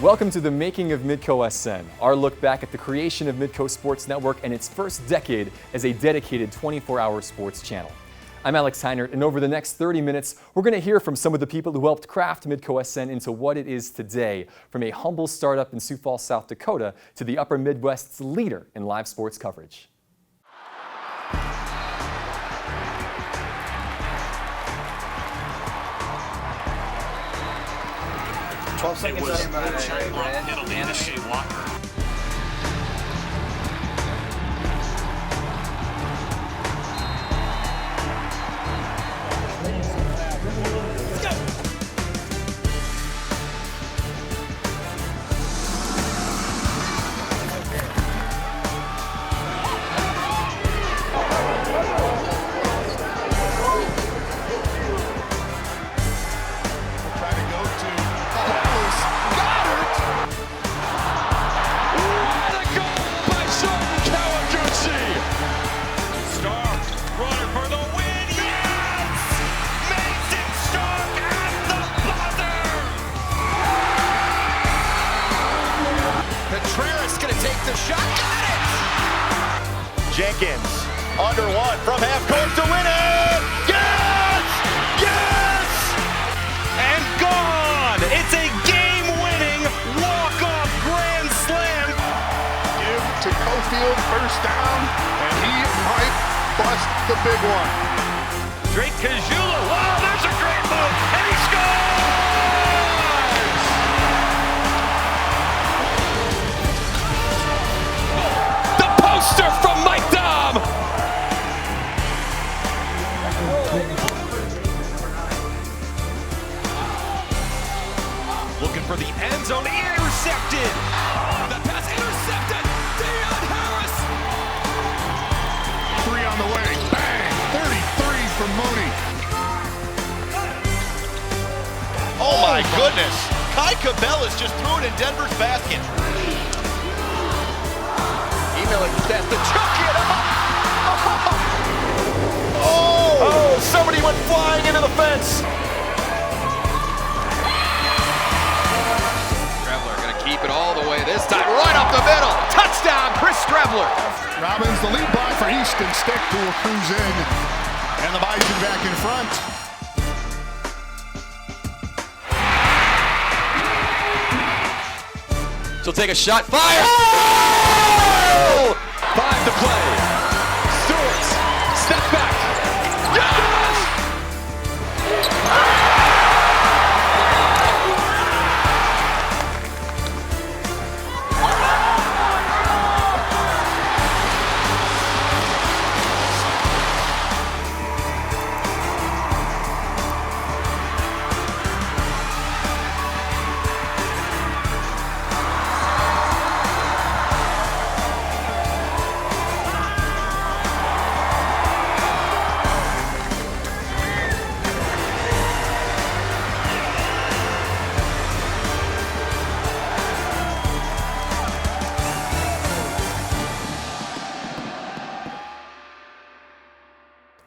Welcome to the Making of MidcoSN, our look back at the creation of Midco Sports Network and its first decade as a dedicated 24-hour sports channel. I'm Alex Heinert, and over the next 30 minutes, we're going to hear from some of the people who helped craft MidcoSN into what it is today, from a humble startup in Sioux Falls, South Dakota, to the Upper Midwest's leader in live sports coverage. 12 seconds on It'll be a Shea Walker. Jenkins, under one, from half court to win it! Yes! Yes! And gone! It's a game-winning walk-off grand slam! Give to Cofield, first down, and he might bust the big one. Drake Kajula, wow, there's a great move, and he scores! The poster from Mike Dom! Looking for the end zone, intercepted! The pass intercepted! Deion Harris! 3 on the way, bang! 33 from Mooney. Oh my goodness! Kai Cabela's just threw it in Denver's basket. Emailing the stats to chuck it up! Oh! Somebody went flying into the fence! Strebler gonna keep it all the way this time, right up the middle! Touchdown, Chris Strebler! Robbins, the lead block for Easton Stick, who will cruise in. And the Bison back in front. She'll take a shot, fire! Oh! 5 to play. Stewart, step back. Yes!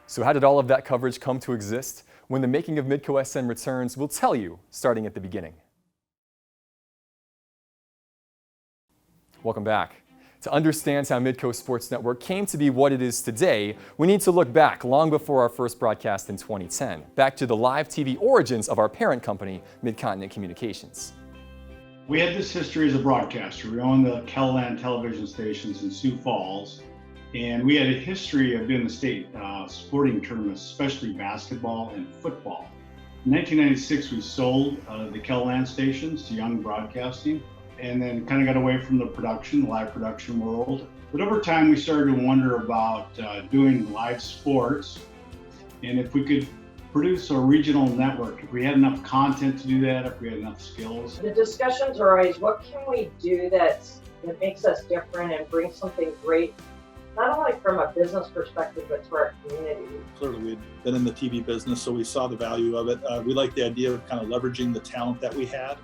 So how did all of that coverage come to exist? When the Making of MidcoSN returns, we'll tell you, starting at the beginning. Welcome back. To understand how Midco Sports Network came to be what it is today, we need to look back long before our first broadcast in 2010, back to the live TV origins of our parent company, Mid-Continent Communications. We had this history as a broadcaster. We owned the Kelland television stations in Sioux Falls, and we had a history of doing the state sporting tournaments, especially basketball and football. In 1996, we sold the Kelland stations to Young Broadcasting, and then kind of got away from the live production world. But over time, we started to wonder about doing live sports, and if we could produce a regional network, if we had enough content to do that, if we had enough skills. The discussions are always, what can we do that makes us different and brings something great, not only from a business perspective, but to our community. Clearly, we'd been in the TV business, so we saw the value of it. We liked the idea of kind of leveraging the talent that we had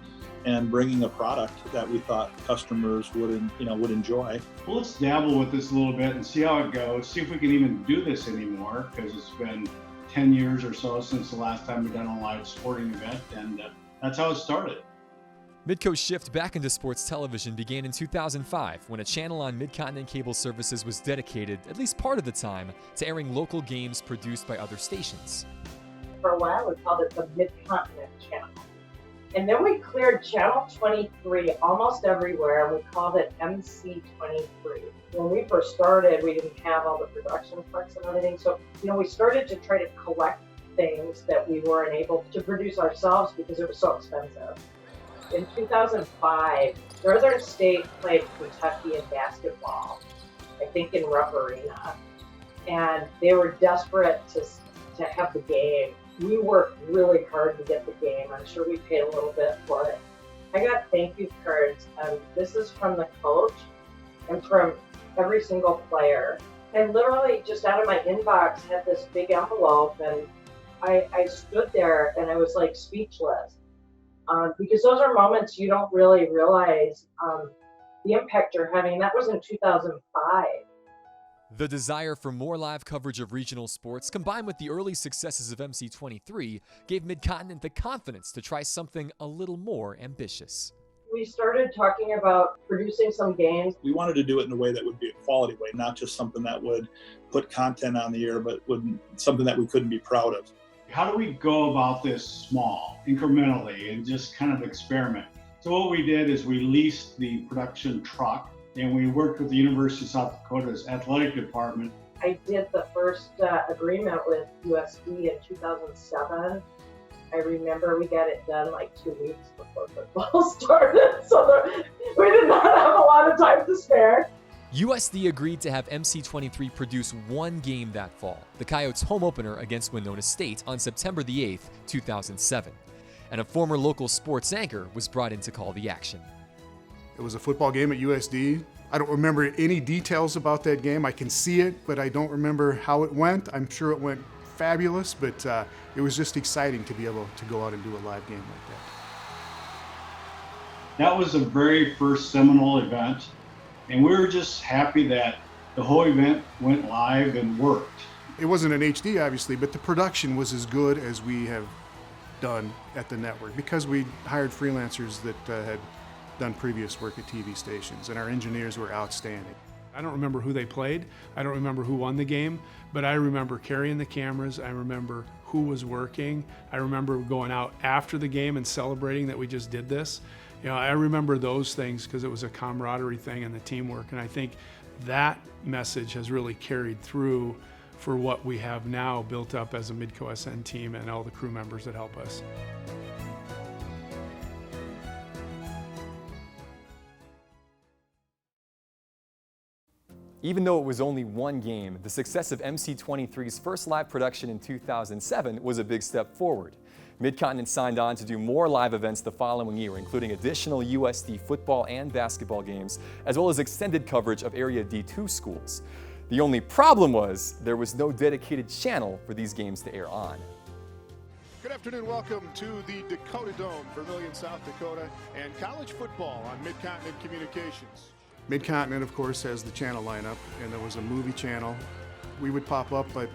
and bringing a product that we thought customers would enjoy. Well, let's dabble with this a little bit and see how it goes, see if we can even do this anymore, because it's been 10 years or so since the last time we've done a live sporting event, and that's how it started. Midco's shift back into sports television began in 2005 when a channel on Mid-Continent Cable Services was dedicated, at least part of the time, to airing local games produced by other stations. For a while, we called it the Mid-Continent Channel. And then we cleared Channel 23 almost everywhere, and we called it MC23. When we first started, we didn't have all the production flex and everything, so we started to try to collect things that we weren't able to produce ourselves because it was so expensive. In 2005, Northern State played Kentucky in basketball, I think in Rupp Arena, and they were desperate to have the game. We worked really hard to get the game. I'm sure we paid a little bit for it. I got thank you cards, and this is from the coach and from every single player. And literally just out of my inbox had this big envelope, and I stood there and I was like speechless. Because those are moments you don't really realize the impact you're having. That was in 2005. The desire for more live coverage of regional sports, combined with the early successes of MC23, gave Mid-Continent the confidence to try something a little more ambitious. We started talking about producing some games. We wanted to do it in a way that would be a quality way, not just something that would put content on the air, but something that we couldn't be proud of. How do we go about this small, incrementally, and just kind of experiment? So what we did is we leased the production truck, and we worked with the University of South Dakota's athletic department. I did the first agreement with USD in 2007. I remember we got it done like 2 weeks before football started, so we did not have a lot of time to spare. USD agreed to have MC23 produce one game that fall, the Coyotes' home opener against Winona State on September the 8th, 2007. And a former local sports anchor was brought in to call the action. It was a football game at USD. I don't remember any details about that game. I can see it, but I don't remember how it went. I'm sure it went fabulous, but it was just exciting to be able to go out and do a live game like that. That was the very first seminal event, and we were just happy that the whole event went live and worked. It wasn't an HD, obviously, but the production was as good as we have done at the network because we hired freelancers that had done previous work at TV stations, and our engineers were outstanding. I don't remember who they played. I don't remember who won the game, but I remember carrying the cameras. I remember who was working. I remember going out after the game and celebrating that we just did this. I remember those things because it was a camaraderie thing and the teamwork, and I think that message has really carried through for what we have now built up as a MidcoSN team and all the crew members that help us. Even though it was only one game, the success of MC23's first live production in 2007 was a big step forward. Mid-Continent signed on to do more live events the following year, including additional USD football and basketball games, as well as extended coverage of Area D2 schools. The only problem was there was no dedicated channel for these games to air on. Good afternoon, welcome to the Dakota Dome, Vermillion, South Dakota, and college football on Mid-Continent Communications. Mid-Continent, of course, has the channel lineup, and there was a movie channel. We would pop up at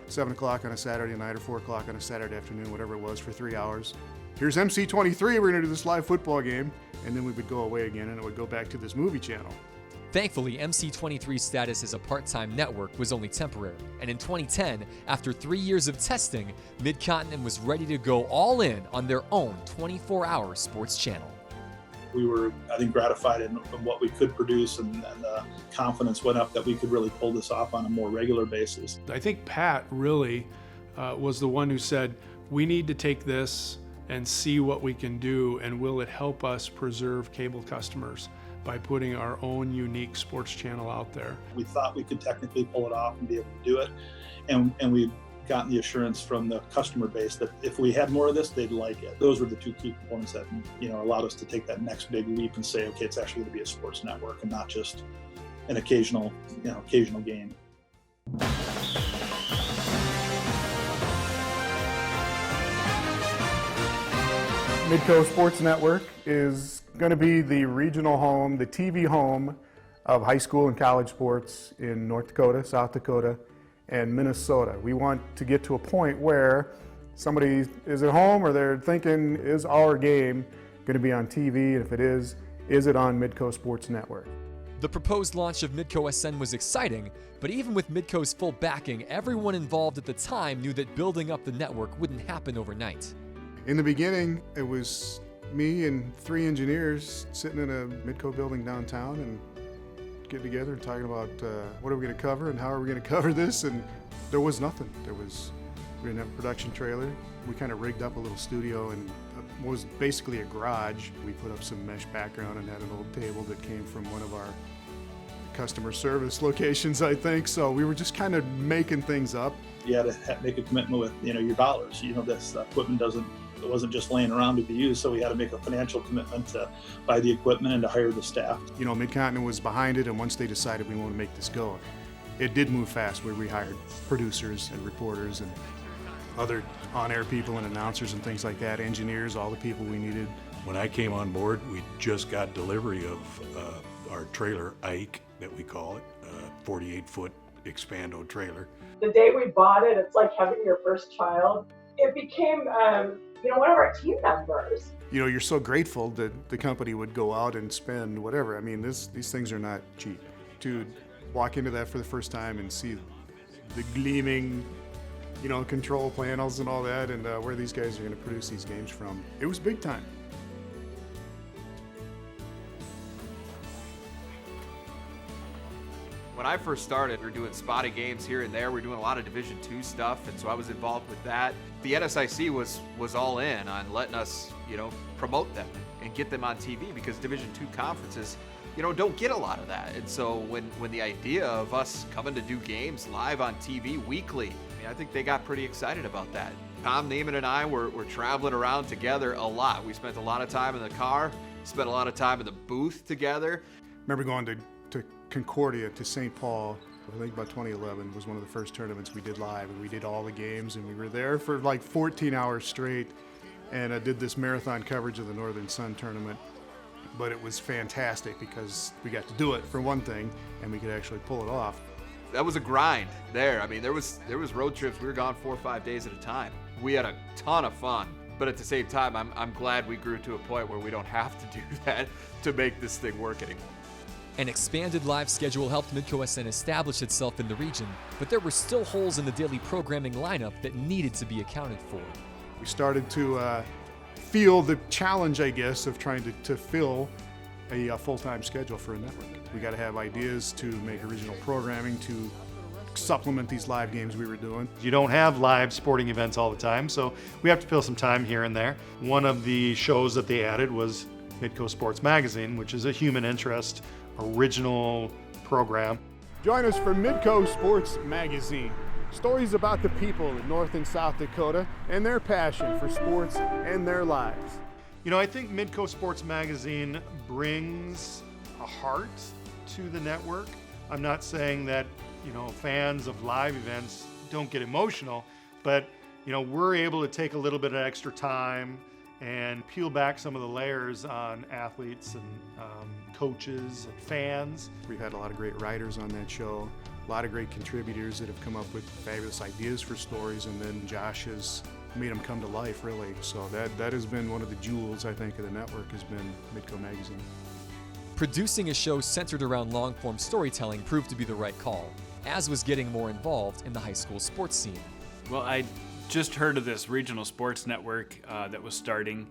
7 o'clock on a Saturday night or 4 o'clock on a Saturday afternoon, whatever it was, for 3 hours. Here's MC23, we're going to do this live football game, and then we would go away again, and it would go back to this movie channel. Thankfully, MC23's status as a part-time network was only temporary, and in 2010, after 3 years of testing, Mid-Continent was ready to go all in on their own 24-hour sports channel. We were, I think, gratified in what we could produce, and the confidence went up that we could really pull this off on a more regular basis. I think Pat really was the one who said, we need to take this and see what we can do, and will it help us preserve cable customers by putting our own unique sports channel out there. We thought we could technically pull it off and be able to do it, and we've gotten the assurance from the customer base that if we had more of this, they'd like it. Those were the two key components that allowed us to take that next big leap and say, okay, it's actually going to be a sports network and not just an occasional game. Midco Sports Network is going to be the regional home, the TV home of high school and college sports in North Dakota, South Dakota, and Minnesota. We want to get to a point where somebody is at home or they're thinking, is our game going to be on TV? And if it is it on Midco Sports Network? The proposed launch of MidcoSN was exciting, but even with Midco's full backing, everyone involved at the time knew that building up the network wouldn't happen overnight. In the beginning, it was me and 3 engineers sitting in a Midco building downtown and getting together and talking about what are we going to cover and how are we going to cover this, and there was nothing. We didn't have a production trailer. We kind of rigged up a little studio and it was basically a garage. We put up some mesh background and had an old table that came from one of our customer service locations, I think. So we were just kind of making things up. You had to make a commitment with, your dollars. This equipment it wasn't just laying around to be used, so we had to make a financial commitment to buy the equipment and to hire the staff. Midcontinent was behind it, and once they decided we want to make this go, it did move fast, where we hired producers and reporters and other on-air people and announcers and things like that, engineers, all the people we needed. When I came on board, we just got delivery of our trailer, Ike, that we call it, 48-foot Expando trailer. The day we bought it, it's like having your first child. It became, one of our team members. You're so grateful that the company would go out and spend whatever. I mean, these things are not cheap. To walk into that for the first time and see the gleaming, control panels and all that, and where these guys are going to produce these games from, it was big time. When I first started, we were doing spotty games here and there. We were doing a lot of Division II stuff, and so I was involved with that. The NSIC was all in on letting us, promote them and get them on TV, because Division II conferences, don't get a lot of that. And so when the idea of us coming to do games live on TV weekly, I think they got pretty excited about that. Tom Neiman and I were traveling around together a lot. We spent a lot of time in the car, spent a lot of time in the booth together. Remember going to Concordia, to St. Paul, I think about 2011 was one of the first tournaments we did live, and we did all the games, and we were there for like 14 hours straight, and I did this marathon coverage of the Northern Sun tournament. But it was fantastic because we got to do it, for one thing, and we could actually pull it off. That was a grind there. I mean, there was road trips. We were gone 4 or 5 days at a time. We had a ton of fun, but at the same time, I'm glad we grew to a point where we don't have to do that to make this thing work anymore. An expanded live schedule helped MidcoSN establish itself in the region, but there were still holes in the daily programming lineup that needed to be accounted for. We started to feel the challenge, I guess, of trying to fill a full-time schedule for a network. We got to have ideas to make original programming to supplement these live games we were doing. You don't have live sporting events all the time, so we have to fill some time here and there. One of the shows that they added was Midco Sports Magazine, which is a human interest original program. Join us for Midco Sports Magazine. Stories about the people in North and South Dakota and their passion for sports and their lives. I think Midco Sports Magazine brings a heart to the network. I'm not saying that, fans of live events don't get emotional, but, we're able to take a little bit of extra time and peel back some of the layers on athletes and coaches and fans. We've had a lot of great writers on that show, a lot of great contributors that have come up with fabulous ideas for stories, and then Josh has made them come to life, really. So that has been one of the jewels, I think, of the network, has been Midco Magazine. Producing a show centered around long-form storytelling proved to be the right call, as was getting more involved in the high school sports scene. Well, I just heard of this regional sports network that was starting,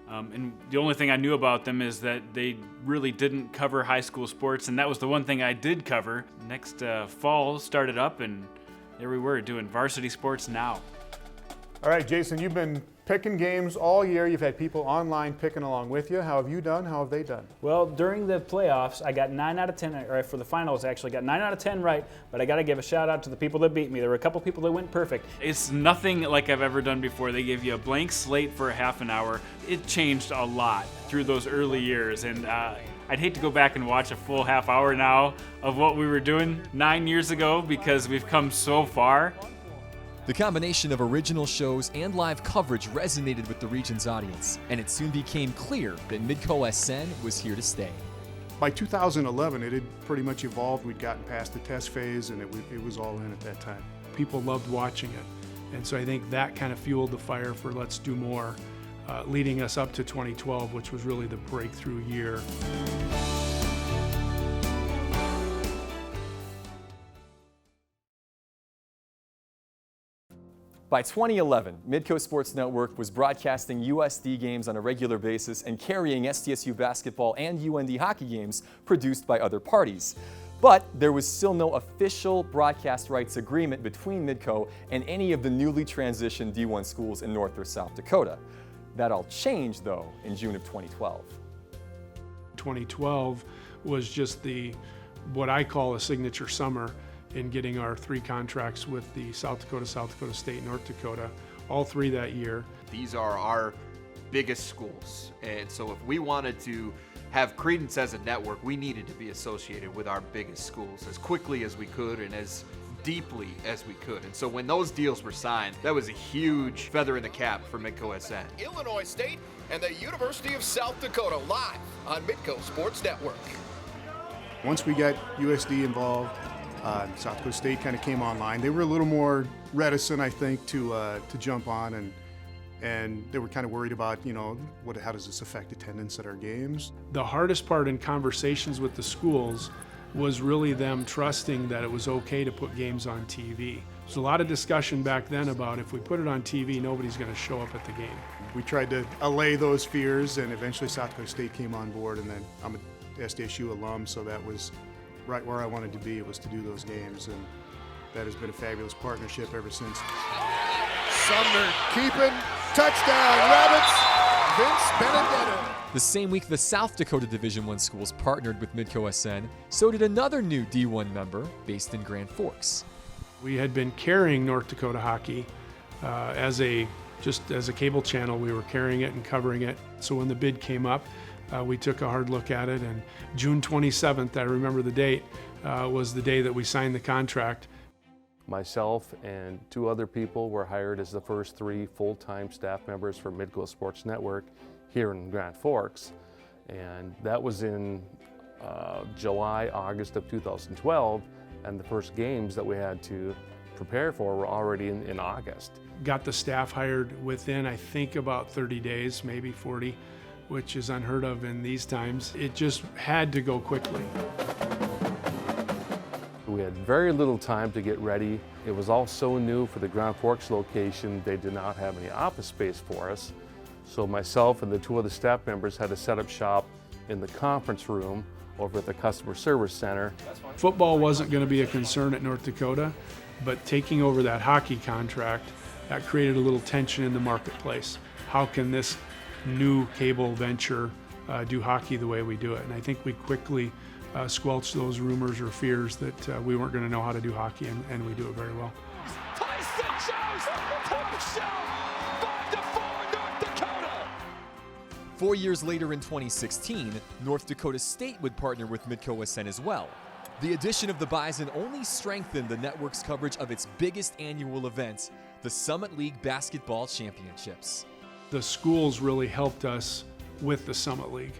and the only thing I knew about them is that they really didn't cover high school sports, and that was the one thing I did cover. Next fall started up, and there we were doing varsity sports now. All right, Jason, you've been picking games all year. You've had people online picking along with you. How have you done? How have they done? Well, during the playoffs, I got 9 out of 10, or for the finals, actually, got 9 out of 10 right, but I got to give a shout out to the people that beat me. There were a couple people that went perfect. It's nothing like I've ever done before. They give you a blank slate for a half an hour. It changed a lot through those early years, and I'd hate to go back and watch a full half hour now of what we were doing 9 years ago, because we've come so far. The combination of original shows and live coverage resonated with the region's audience, and it soon became clear that MidcoSN was here to stay. By 2011, it had pretty much evolved. We'd gotten past the test phase, and it was all in at that time. People loved watching it, and so I think that kind of fueled the fire for let's do more. leading us up to 2012, which was really the breakthrough year. By 2011, Midco Sports Network was broadcasting USD games on a regular basis and carrying SDSU basketball and UND hockey games produced by other parties. But there was still no official broadcast rights agreement between Midco and any of the newly transitioned D1 schools in North or South Dakota. That all changed, though, in June of 2012. 2012 was just what I call a signature summer in getting our 3 contracts with the South Dakota State, North Dakota, all 3 that year. These are our biggest schools, and so if we wanted to have credence as a network, we needed to be associated with our biggest schools as quickly as we could and as deeply as we could. And so when those deals were signed, that was a huge feather in the cap for MidcoSN. Illinois State and the University of South Dakota live on Midco Sports Network. Once we got USD involved, South Dakota State kind of came online. They were a little more reticent, I think, to jump on, and they were kind of worried about, how does this affect attendance at our games? The hardest part in conversations with the schools was really them trusting that it was okay to put games on TV. There's a lot of discussion back then about if we put it on TV, nobody's going to show up at the game. We tried to allay those fears, and eventually South Dakota State came on board, and then I'm an SDSU alum, so that was right where I wanted to be, was to do those games, and that has been a fabulous partnership ever since. Sumner keeping, touchdown Rabbits, Vince Benedetto. The same week the South Dakota Division I schools partnered with MidcoSN, so did another new D1 member based in Grand Forks. We had been carrying North Dakota hockey as a cable channel. We were carrying it and covering it. So when the bid came up, we took a hard look at it, and June 27th, I remember the date, was the day that we signed the contract. Myself and 2 other people were hired as the first 3 full-time staff members for Midco Sports Network here in Grand Forks, and that was in July, August of 2012, and the first games that we had to prepare for were already in August. Got the staff hired within, I think, about 30 days, maybe 40, which is unheard of in these times. It just had to go quickly. We had very little time to get ready. It was all so new for the Grand Forks location. They did not have any office space for us. So myself and the 2 other staff members had to set up shop in the conference room over at the customer service center. Football wasn't going to be a concern at North Dakota, but taking over that hockey contract, that created a little tension in the marketplace. How can this new cable venture do hockey the way we do it? And I think we quickly squelched those rumors or fears that we weren't going to know how to do hockey, and we do it very well. 4 years later in 2016, North Dakota State would partner with MidcoSN as well. The addition of the Bison only strengthened the network's coverage of its biggest annual event, the Summit League Basketball Championships. The schools really helped us with the Summit League.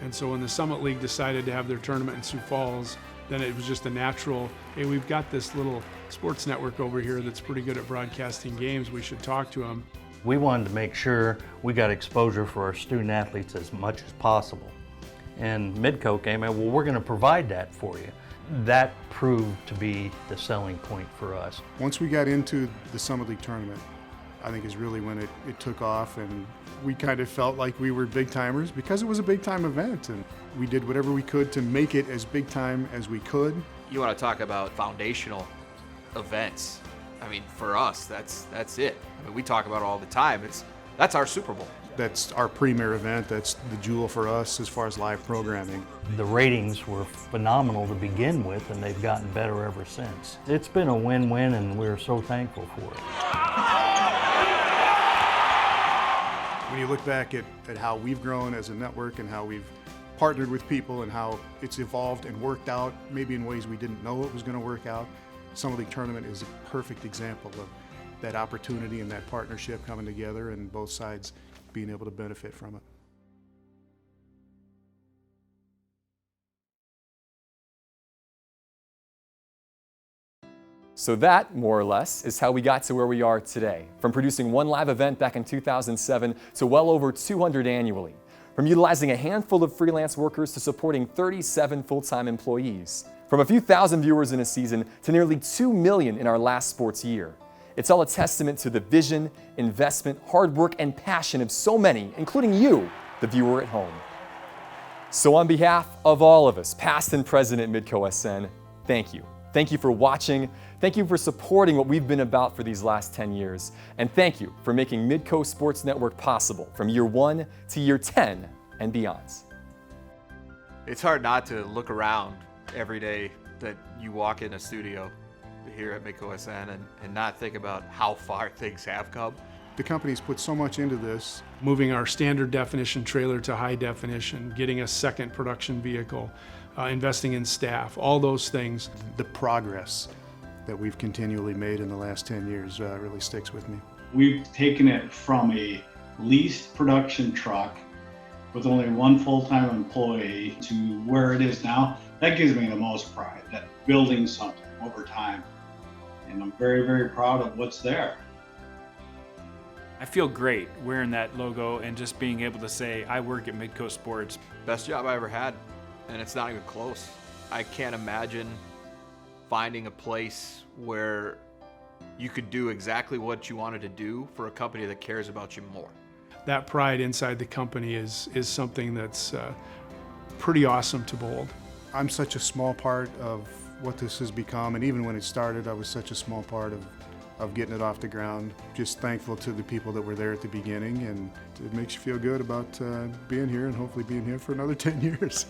And so when the Summit League decided to have their tournament in Sioux Falls, then it was just a natural, hey, we've got this little sports network over here that's pretty good at broadcasting games, we should talk to them. We wanted to make sure we got exposure for our student athletes as much as possible. And Midco came in, well, we're going to provide that for you. That proved to be the selling point for us. Once we got into the Summit League tournament, I think is really when it took off, and we kind of felt like we were big timers because it was a big time event, and we did whatever we could to make it as big time as we could. You want to talk about foundational events. I mean, for us, that's it. I mean, we talk about it all the time. That's our Super Bowl. That's our premier event. That's the jewel for us as far as live programming. The ratings were phenomenal to begin with, and they've gotten better ever since. It's been a win-win, and we're so thankful for it. When you look back at how we've grown as a network and how we've partnered with people and how it's evolved and worked out, maybe in ways we didn't know it was going to work out, Summit League Tournament is a perfect example of that opportunity and that partnership coming together and both sides being able to benefit from it. So that, more or less, is how we got to where we are today. From producing one live event back in 2007 to well over 200 annually. From utilizing a handful of freelance workers to supporting 37 full-time employees. From a few thousand viewers in a season to nearly 2 million in our last sports year. It's all a testament to the vision, investment, hard work, and passion of so many, including you, the viewer at home. So on behalf of all of us, past and present at MidcoSN, thank you. Thank you for watching. Thank you for supporting what we've been about for these last 10 years. And thank you for making Midco Sports Network possible from year 1 to year 10 and beyond. It's hard not to look around every day that you walk in a studio here at MidcoSN and not think about how far things have come. The company's put so much into this. Moving our standard definition trailer to high definition, getting a second production vehicle, investing in staff, all those things. The progress that we've continually made in the last 10 years really sticks with me. We've taken it from a leased production truck with only one full-time employee to where it is now. That gives me the most pride, that building something over time. And I'm very, very proud of what's there. I feel great wearing that logo and just being able to say, I work at Midco Sports. Best job I ever had, and it's not even close. I can't imagine finding a place where you could do exactly what you wanted to do for a company that cares about you more. That pride inside the company is something that's pretty awesome to behold. I'm such a small part of what this has become, and even when it started, I was such a small part of getting it off the ground. Just thankful to the people that were there at the beginning, and it makes you feel good about being here and hopefully being here for another 10 years.